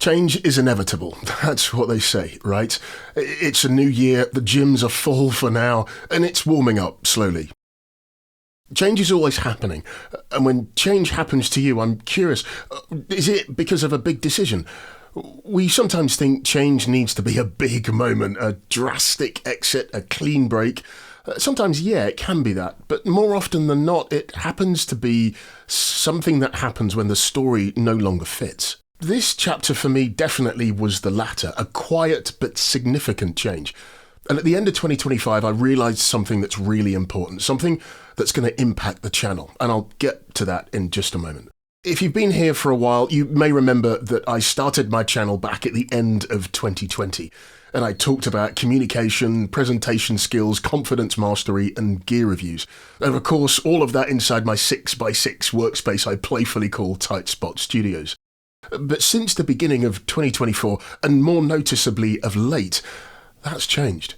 Change is inevitable. That's what they say, right? It's a new year, the gyms are full for now, and it's warming up slowly. Change is always happening, and when change happens to you, I'm curious, is it because of a big decision? We sometimes think change needs to be a big moment, a drastic exit, a clean break. Sometimes, yeah, it can be that, but more often than not, it happens to be something that happens when the story no longer fits. This chapter for me definitely was the latter, a quiet but significant change. And at the end of 2025, I realised something that's really important, something that's going to impact the channel, and I'll get to that in just a moment. If you've been here for a while, you may remember that I started my channel back at the end of 2020, and I talked about communication, presentation skills, confidence mastery, and gear reviews. And of course, all of that inside my 6x6 workspace I playfully call Tight Spot Studios. But since the beginning of 2024, and more noticeably of late, that's changed.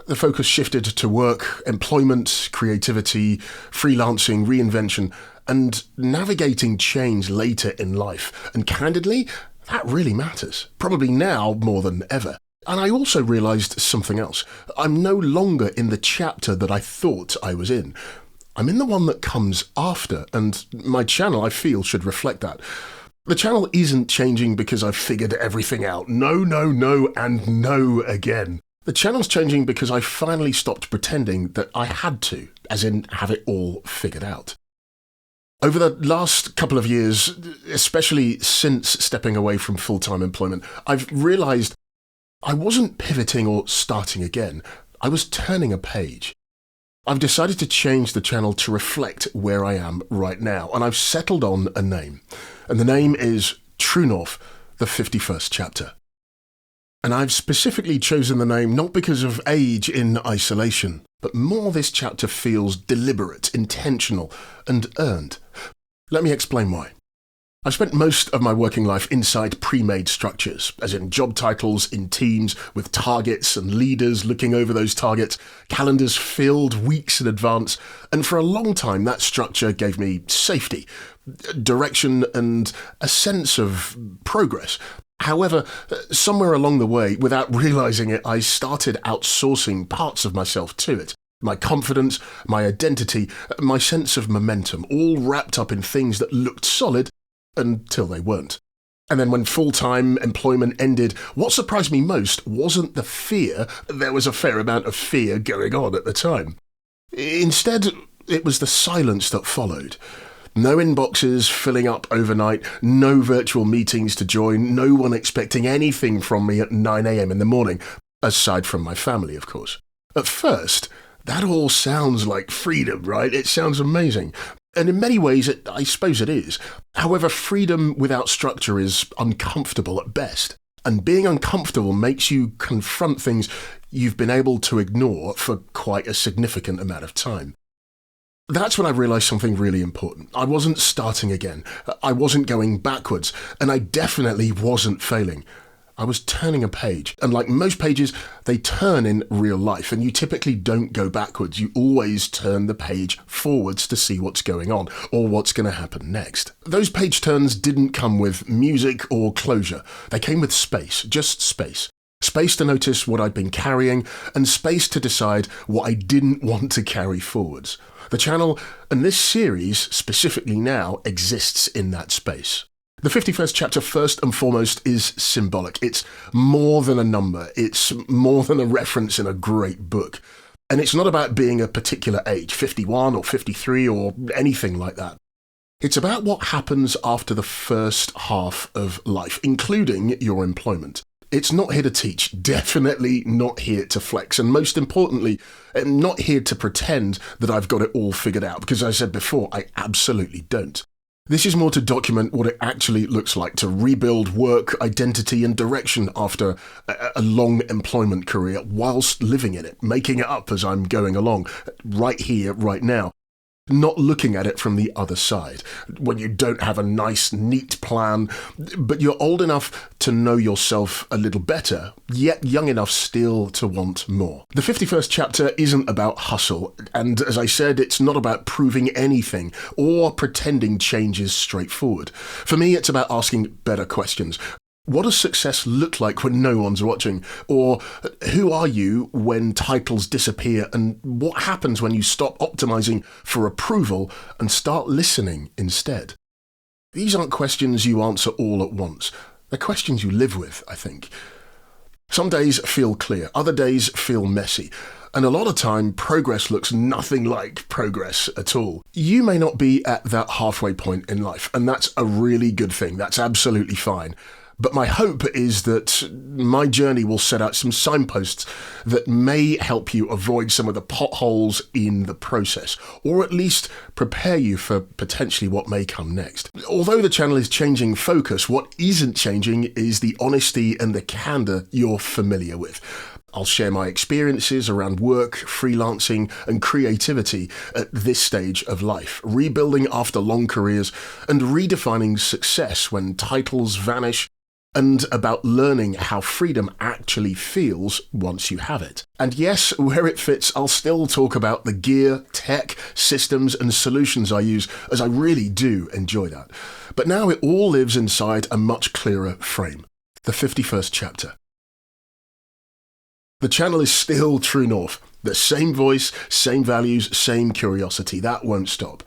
The focus shifted to work, employment, creativity, freelancing, reinvention, and navigating change later in life. And candidly, that really matters. Probably now more than ever. And I also realised something else. I'm no longer in the chapter that I thought I was in. I'm in the one that comes after, and my channel, I feel, should reflect that. The channel isn't changing because I've figured everything out. No, and no again. The channel's changing because I finally stopped pretending that I had to, as in have it all figured out. Over the last couple of years, especially since stepping away from full-time employment, I've realised I wasn't pivoting or starting again. I was turning a page. I've decided to change the channel to reflect where I am right now, and I've settled on a name. And the name is True Norf, the 51st chapter. And I've specifically chosen the name not because of age in isolation, but more this chapter feels deliberate, intentional, and earned. Let me explain why. I've spent most of my working life inside pre-made structures, as in job titles in teams with targets and leaders looking over those targets, calendars filled weeks in advance, and for a long time that structure gave me safety, direction, and a sense of progress. However, somewhere along the way, without realising it, I started outsourcing parts of myself to it. My confidence, my identity, my sense of momentum, all wrapped up in things that looked solid until they weren't. And then when full-time employment ended, what surprised me most wasn't the fear. There was a fair amount of fear going on at the time. Instead, it was the silence that followed. No inboxes filling up overnight, no virtual meetings to join, no one expecting anything from me at 9 a.m. in the morning, aside from my family, of course. At first, that all sounds like freedom, right? It sounds amazing. And in many ways, I suppose it is. However, freedom without structure is uncomfortable at best. And being uncomfortable makes you confront things you've been able to ignore for quite a significant amount of time. That's when I realised something really important. I wasn't starting again. I wasn't going backwards. And I definitely wasn't failing. I was turning a page. And like most pages, they turn in real life. And you typically don't go backwards. You always turn the page forwards to see what's going on or what's going to happen next. Those page turns didn't come with music or closure. They came with space, just space. Space to notice what I'd been carrying and space to decide what I didn't want to carry forwards. The channel, and this series specifically now, exists in that space. The 51st chapter, first and foremost, is symbolic. It's more than a number. It's more than a reference in a great book. And it's not about being a particular age, 51 or 53 or anything like that. It's about what happens after the first half of life, including your employment. It's not here to teach, definitely not here to flex, and most importantly, not here to pretend that I've got it all figured out, because as I said before, I absolutely don't. This is more to document what it actually looks like to rebuild work, identity, and direction after a long employment career whilst living in it, making it up as I'm going along, right here, right now. Not looking at it from the other side, when you don't have a nice, neat plan, but you're old enough to know yourself a little better, yet young enough still to want more. The 51st chapter isn't about hustle, and as I said, it's not about proving anything or pretending change is straightforward. For me, it's about asking better questions. What does success look like when no one's watching? Or who are you when titles disappear? And what happens when you stop optimizing for approval and start listening instead? These aren't questions you answer all at once. They're questions you live with, I think. Some days feel clear, other days feel messy. And a lot of time, progress looks nothing like progress at all. You may not be at that halfway point in life, and that's a really good thing. That's absolutely fine. But my hope is that my journey will set out some signposts that may help you avoid some of the potholes in the process, or at least prepare you for potentially what may come next. Although the channel is changing focus, what isn't changing is the honesty and the candor you're familiar with. I'll share my experiences around work, freelancing, and creativity at this stage of life, rebuilding after long careers and redefining success when titles vanish, and about learning how freedom actually feels once you have it. And yes, where it fits, I'll still talk about the gear, tech, systems, and solutions I use, as I really do enjoy that. But now it all lives inside a much clearer frame. The 51st chapter. The channel is still True Norf. The same voice, same values, same curiosity. That won't stop.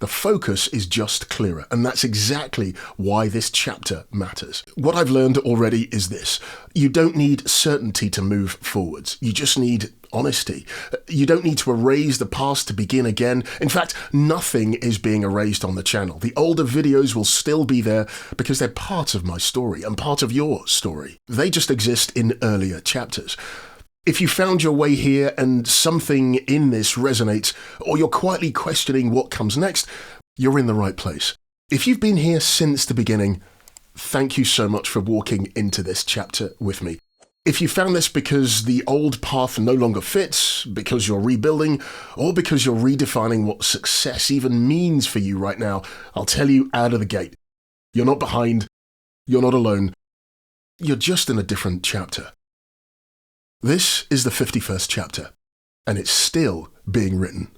The focus is just clearer, and that's exactly why this chapter matters. What I've learned already is this. You don't need certainty to move forwards. You just need honesty. You don't need to erase the past to begin again. In fact, nothing is being erased on the channel. The older videos will still be there because they're part of my story and part of your story. They just exist in earlier chapters. If you found your way here and something in this resonates, or you're quietly questioning what comes next, you're in the right place. If you've been here since the beginning, thank you so much for walking into this chapter with me. If you found this because the old path no longer fits, because you're rebuilding, or because you're redefining what success even means for you right now, I'll tell you out of the gate, you're not behind, you're not alone, you're just in a different chapter. This is the 51st chapter, and it's still being written.